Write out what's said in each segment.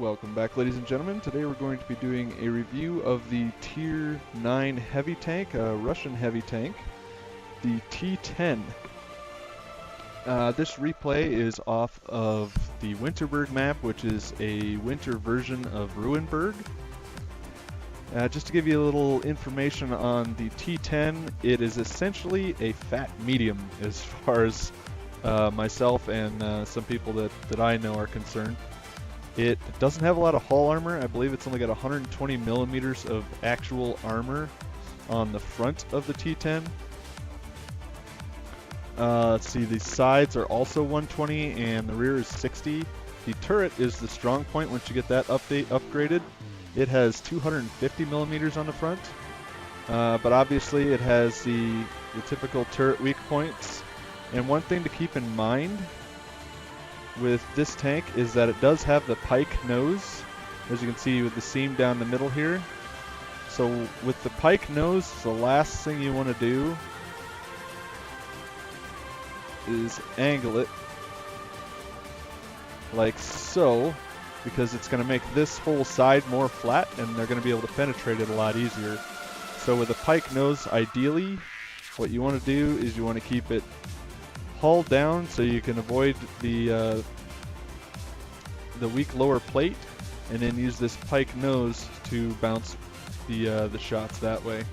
Welcome back, ladies and gentlemen. Today we're going to be doing a review of the Tier 9 heavy tank, a Russian heavy tank, the T-10. This replay is off of the Winterberg map, which is a winter version of Ruinberg. Just to give you a little information on the T-10, it is essentially a fat medium as far as myself and some people that I know are concerned. It doesn't have a lot of hull armor. I believe it's only got 120 millimeters of actual armor on the front of the T-10. Let's see, the sides are also 120 and the rear is 60. The turret is the strong point once you get that upgraded. It has 250 millimeters on the front, but obviously it has the typical turret weak points. And one thing to keep in mind with this tank is that it does have the pike nose, as you can see with the seam down the middle here. So with the pike nose, the last thing you want to do is angle it like so, because it's going to make this whole side more flat and they're going to be able to penetrate it a lot easier. So with a pike nose, ideally what you want to do is you want to keep it hull down so you can avoid the weak lower plate, and then use this pike nose to bounce the shots that way.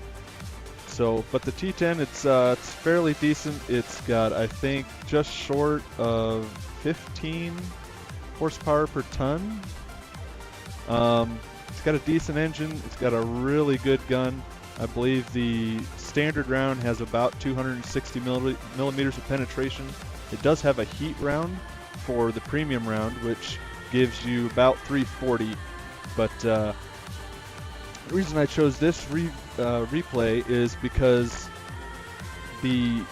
So, but the T-10, it's fairly decent. It's got, I think, just short of 15 horsepower per ton. It's got a decent engine. It's got a really good gun. I believe the standard round has about 260 millimeters of penetration. It does have a heat round for the premium round, which gives you about 340. But the reason I chose this replay is because the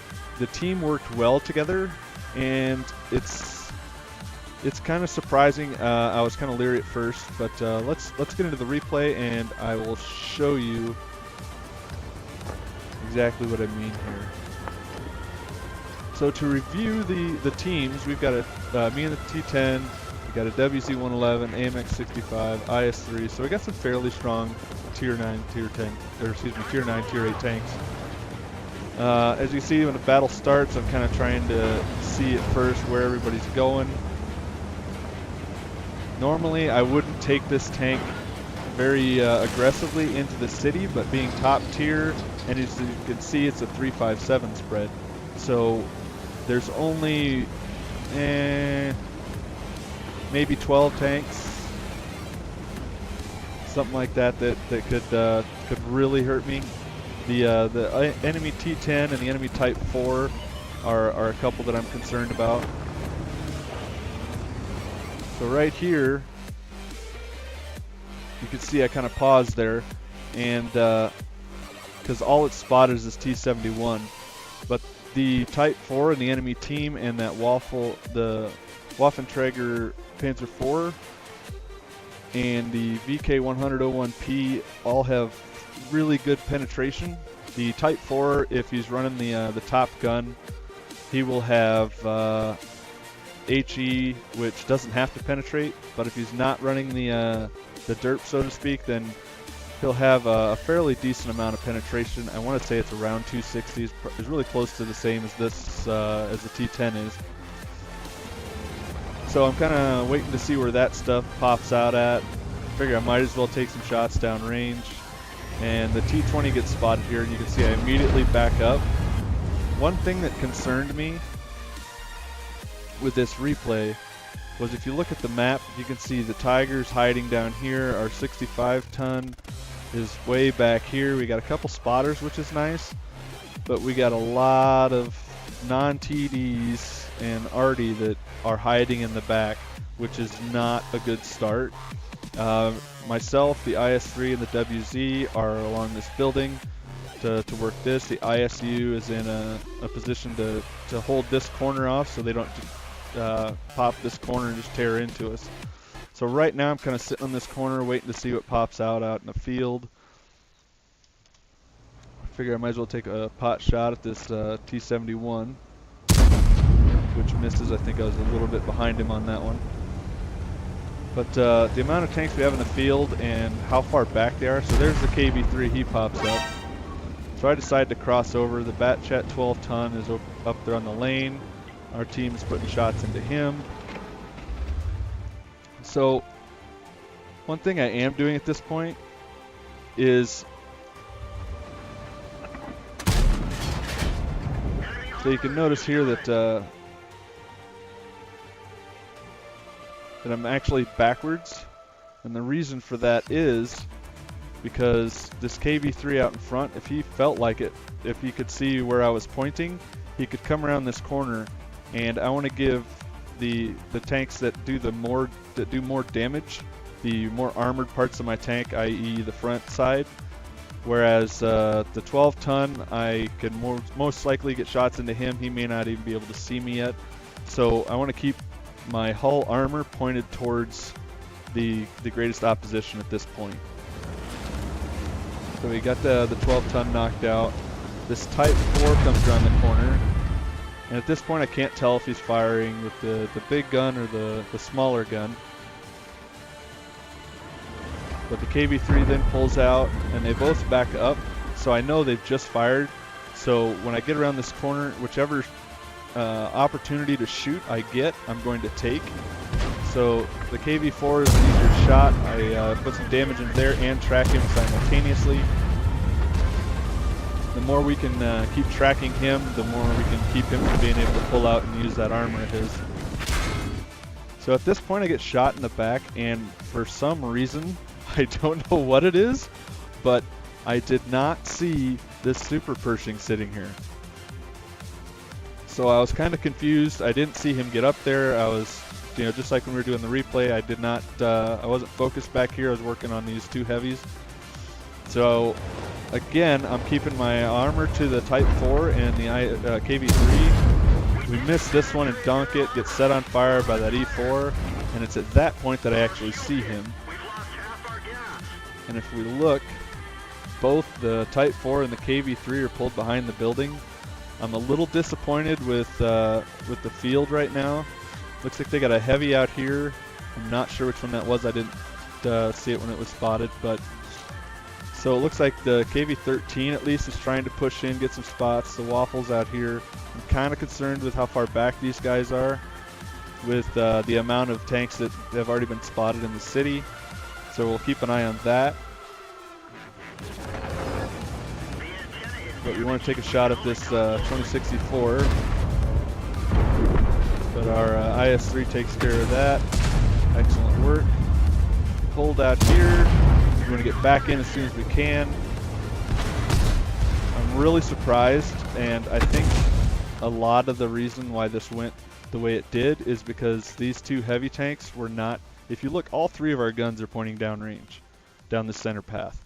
team worked well together, and it's kind of surprising. I was kind of leery at first, but let's get into the replay, and I will show you exactly what I mean here. So to review the teams, we've got me and the T-10, we got a WZ-111, AMX-65, IS-3, so we got some fairly strong Tier 9, Tier 10, or excuse me, Tier 9, Tier 8 tanks. As you see, when the battle starts, I'm kind of trying to see at first where everybody's going. Normally, I wouldn't take this tank very aggressively into the city, but being top tier, and as you can see, it's a 357 spread. So there's only maybe 12 tanks, something like that could really hurt me. The enemy T-10 and the enemy Type 4 are a couple that I'm concerned about. So right here, you can see I kind of paused there, and because all it's spotted is this T-71, but the Type 4 and the enemy team and that the Waffenträger Panzer IV and the VK100-01P all have really good penetration. The Type 4, if he's running the top gun, he will have HE, which doesn't have to penetrate, but if he's not running the derp, so to speak, then he'll have a fairly decent amount of penetration. I want to say it's around 260. It's really close to the same as this, as the T-10 is. So I'm kind of waiting to see where that stuff pops out at. Figure I might as well take some shots downrange. And the T-20 gets spotted here, and you can see I immediately back up. One thing that concerned me with this replay was, if you look at the map, you can see the Tigers hiding down here. Our 65-ton is way back here. We got a couple spotters, which is nice, but we got a lot of non-TDs and Arty that are hiding in the back, which is not a good start. Myself, the IS-3, and the WZ are along this building to work this. The ISU is in a position to hold this corner off so they don't pop this corner and just tear into us. So right now I'm kind of sitting on this corner waiting to see what pops out in the field. I figure I might as well take a pot shot at this T-71, which misses. I think I was a little bit behind him on that one. But the amount of tanks we have in the field and how far back they are, so there's the KV-3, he pops up. So I decided to cross over. The Batchat 12 ton is up there on the lane. Our team is putting shots into him. So one thing I am doing at this point is, so you can notice here that I'm actually backwards, and the reason for that is because this KV-3 out in front, if he felt like it, if he could see where I was pointing, he could come around this corner, and I want to give the tanks that do more damage, the more armored parts of my tank, i.e. the front side, whereas the 12 ton, I can most likely get shots into him. He may not even be able to see me yet, so I want to keep my hull armor pointed towards the greatest opposition at this point. So we got the 12 ton knocked out. This Type 4 comes around the corner, and at this point I can't tell if he's firing with the big gun or the smaller gun. But the KV-3 then pulls out, and they both back up, so I know they've just fired. So when I get around this corner, whichever opportunity to shoot I get, I'm going to take. So the KV-4 is an easier shot. I put some damage in there and track him simultaneously. The more we can keep tracking him, the more we can keep him from being able to pull out and use that armor of his. So at this point I get shot in the back, and for some reason, I don't know what it is, but I did not see this Super Pershing sitting here. So I was kind of confused. I didn't see him get up there. I was, just like when we were doing the replay, I wasn't focused back here. I was working on these two heavies. So again, I'm keeping my armor to the Type 4 and the KV-3. We miss this one and dunk it, get set on fire by that E4, and it's at that point that I actually see him. And if we look, both the Type 4 and the KV-3 are pulled behind the building. I'm a little disappointed with the field right now. Looks like they got a heavy out here. I'm not sure which one that was. I didn't see it when it was spotted, but so it looks like the KV-13 at least is trying to push in, get some spots. The Waffles out here. I'm kind of concerned with how far back these guys are, with the amount of tanks that have already been spotted in the city. So we'll keep an eye on that. But we want to take a shot at this 2064. But our IS-3 takes care of that. Excellent work. Pulled out here. We want to get back in as soon as we can. I'm really surprised, and I think a lot of the reason why this went the way it did is because these two heavy tanks were not, if you look, all three of our guns are pointing downrange, down the center path.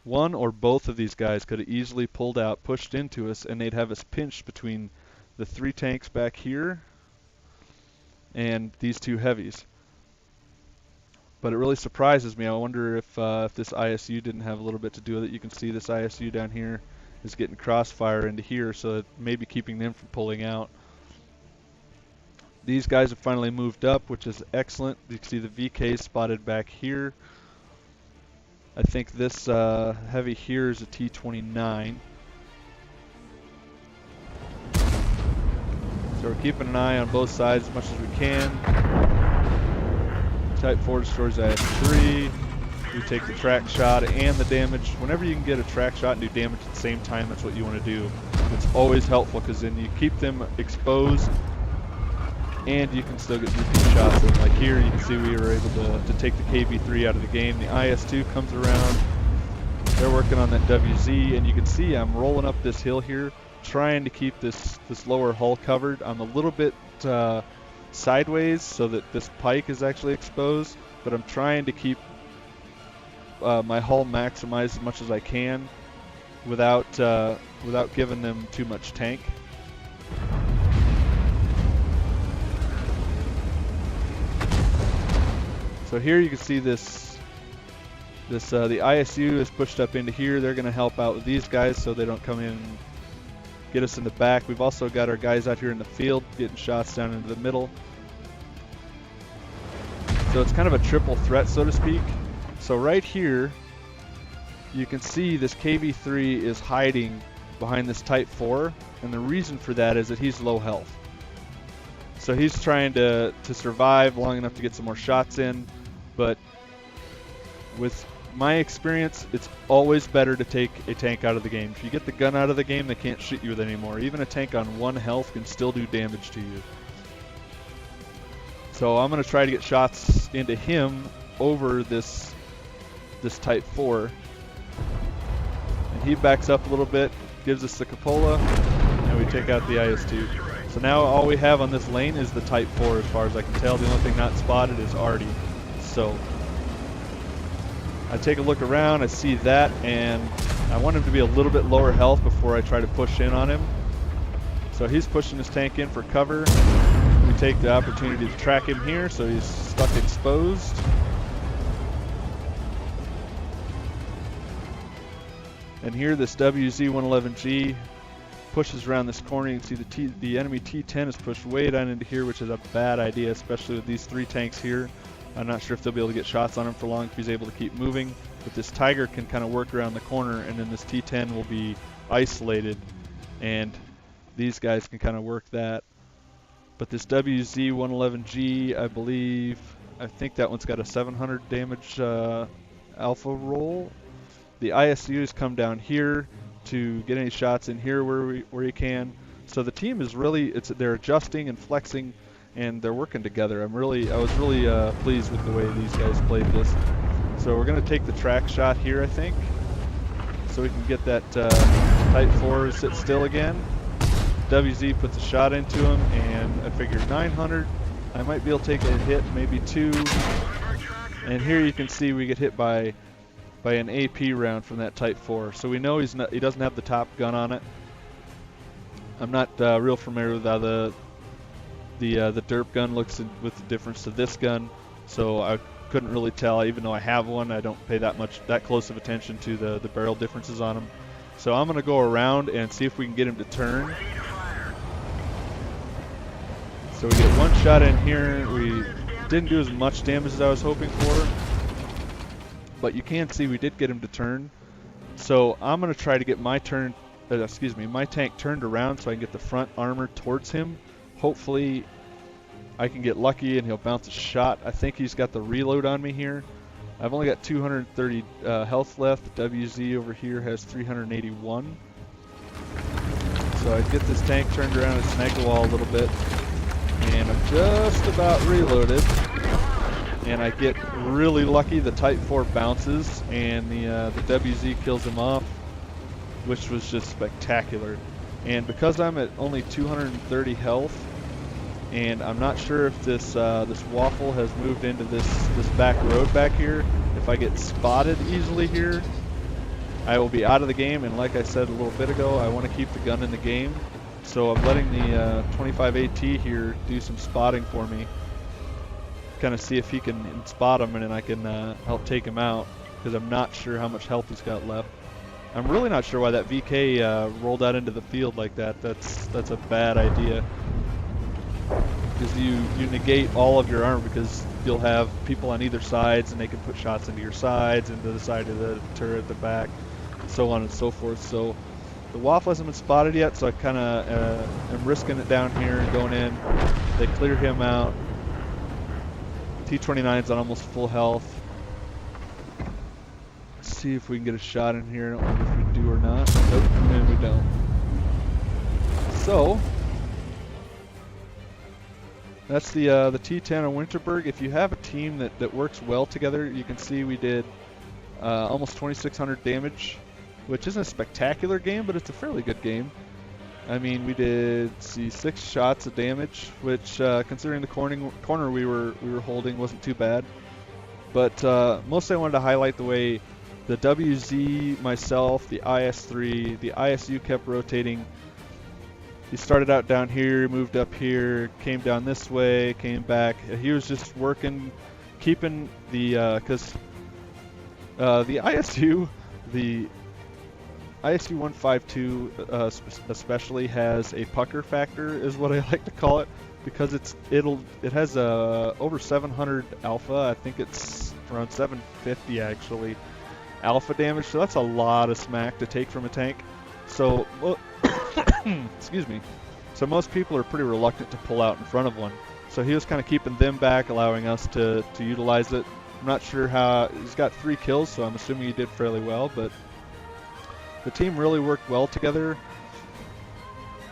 One or both of these guys could have easily pulled out, pushed into us, and they'd have us pinched between the three tanks back here and these two heavies. But it really surprises me. I wonder if this ISU didn't have a little bit to do with it. You can see this ISU down here is getting crossfire into here, so it may be keeping them from pulling out. These guys have finally moved up, which is excellent. You can see the VK spotted back here. I think this heavy here is a T-29. So we're keeping an eye on both sides as much as we can. Type 4 destroys IS-3. We take the track shot and the damage. Whenever you can get a track shot and do damage at the same time, that's what you want to do. It's always helpful because then you keep them exposed and you can still get repeat shots. And like here, you can see we were able to take the KV-3 out of the game. The IS-2 comes around. They're working on that WZ, and you can see I'm rolling up this hill here, trying to keep this lower hull covered. I'm a little bit sideways so that this pike is actually exposed, but I'm trying to keep my hull maximized as much as I can without giving them too much tank. So here you can see the ISU is pushed up into here. They're going to help out with these guys so they don't come in and get us in the back. We've also got our guys out here in the field getting shots down into the middle. So it's kind of a triple threat, so to speak. So right here, you can see this KV-3 is hiding behind this Type 4, and the reason for that is that he's low health. So he's trying to survive long enough to get some more shots in, but with my experience, it's always better to take a tank out of the game. If you get the gun out of the game, they can't shoot you with it anymore. Even a tank on 1 health can still do damage to you. So I'm going to try to get shots into him over this Type 4. And he backs up a little bit, gives us the cupola, and we take out the IS-2. So now all we have on this lane is the Type 4 as far as I can tell. The only thing not spotted is Artie. So I take a look around, I see that, and I want him to be a little bit lower health before I try to push in on him. So he's pushing his tank in for cover. We take the opportunity to track him here, so he's stuck exposed. And here this WZ-111G pushes around this corner. You can see the enemy T-10 is pushed way down into here, which is a bad idea, especially with these 3 tanks here. I'm not sure if they'll be able to get shots on him for long if he's able to keep moving. But this Tiger can kind of work around the corner, and then this T-10 will be isolated, and these guys can kind of work that. But this WZ-111G, I think that one's got a 700 damage alpha roll. The ISUs come down here to get any shots in here where you can. So the team is really, they're adjusting and flexing, and they're working together. I was really pleased with the way these guys played this. So we're going to take the track shot here, I think, so we can get that Type 4 to sit still again. WZ puts a shot into him, and I figured 900. I might be able to take a hit, maybe 2. And here you can see we get hit by an AP round from that Type 4. So we know he doesn't have the top gun on it. I'm not real familiar with how the derp gun looks with the difference to this gun, so I couldn't really tell. Even though I have one, I don't pay that close of attention to the barrel differences on them. So I'm going to go around and see if we can get him to turn. So we get one shot in here. We didn't do as much damage as I was hoping for, but you can see we did get him to turn. So I'm going to try to get my tank turned around so I can get the front armor towards him. Hopefully I can get lucky and he'll bounce a shot. I think he's got the reload on me here. I've only got 230 health left. The WZ over here has 381. So I get this tank turned around and snag the wall a little bit. And I'm just about reloaded. And I get really lucky. The Type 4 bounces and the WZ kills him off, which was just spectacular. And because I'm at only 230 health, and I'm not sure if this waffle has moved into this back road back here. If I get spotted easily here, I will be out of the game. And like I said a little bit ago, I want to keep the gun in the game. So I'm letting the 25 AT here do some spotting for me. Kind of see if he can spot him, and then I can help take him out, because I'm not sure how much health he's got left. I'm really not sure why that VK rolled out into the field like that. That's a bad idea. Because you negate all of your armor, because you'll have people on either sides and they can put shots into your sides, into the side of the turret, the back, so on and so forth. So the waffle hasn't been spotted yet, so I kind of am risking it down here and going in. They clear him out. T-29's on almost full health. Let's see if we can get a shot in here. I don't know if we do or not. Nope, no, we don't. So that's the T-10 on Winterberg. If you have a team that works well together, you can see we did almost 2,600 damage, which isn't a spectacular game, but it's a fairly good game. I mean, we did 6 shots of damage, which considering the corner we were holding wasn't too bad. But mostly I wanted to highlight the way the WZ, myself, the IS-3, the ISU kept rotating. He started out down here, moved up here, came down this way, came back. He was just working, keeping the, because the ISU 152 especially has a pucker factor, is what I like to call it. because it has over 700 alpha. I think it's around 750 actually alpha damage. So that's a lot of smack to take from a tank. So well, excuse me. So most people are pretty reluctant to pull out in front of one. So he was kind of keeping them back, allowing us to utilize it. I'm not sure how. He's got 3 kills, so I'm assuming he did fairly well. But the team really worked well together.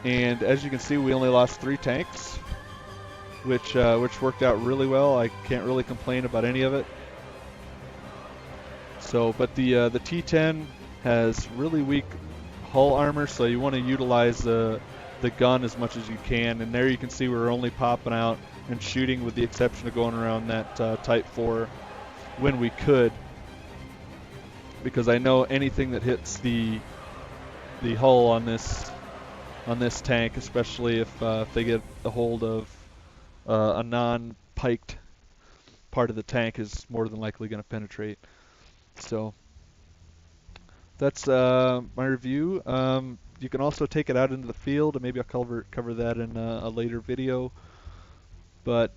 And as you can see, we only lost 3 tanks, which worked out really well. I can't really complain about any of it. So, but the T10 has really weak hull armor, so you want to utilize the gun as much as you can. And there you can see we're only popping out and shooting, with the exception of going around that Type 4 when we could, because I know anything that hits the hull on this tank, especially if they get a hold of a non-piked part of the tank, is more than likely going to penetrate. So that's my review. You can also take it out into the field, and maybe I'll cover that in a later video. But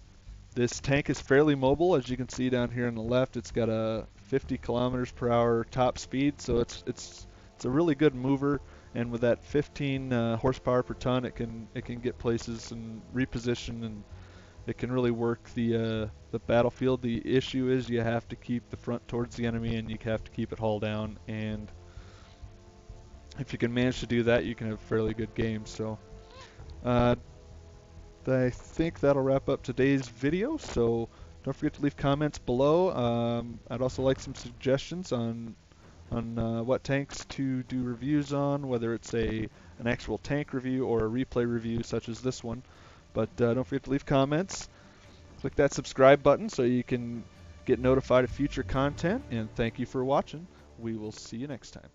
this tank is fairly mobile, as you can see down here on the left. It's got a 50 kilometers per hour top speed, so it's a really good mover. And with that 15 horsepower per ton, it can get places and reposition, and it can really work the battlefield. The issue is you have to keep the front towards the enemy, and you have to keep it hull down. And if you can manage to do that, you can have fairly good games. So I think that'll wrap up today's video. So don't forget to leave comments below. I'd also like some suggestions on what tanks to do reviews on, whether it's an actual tank review or a replay review such as this one. But don't forget to leave comments. Click that subscribe button so you can get notified of future content. And thank you for watching. We will see you next time.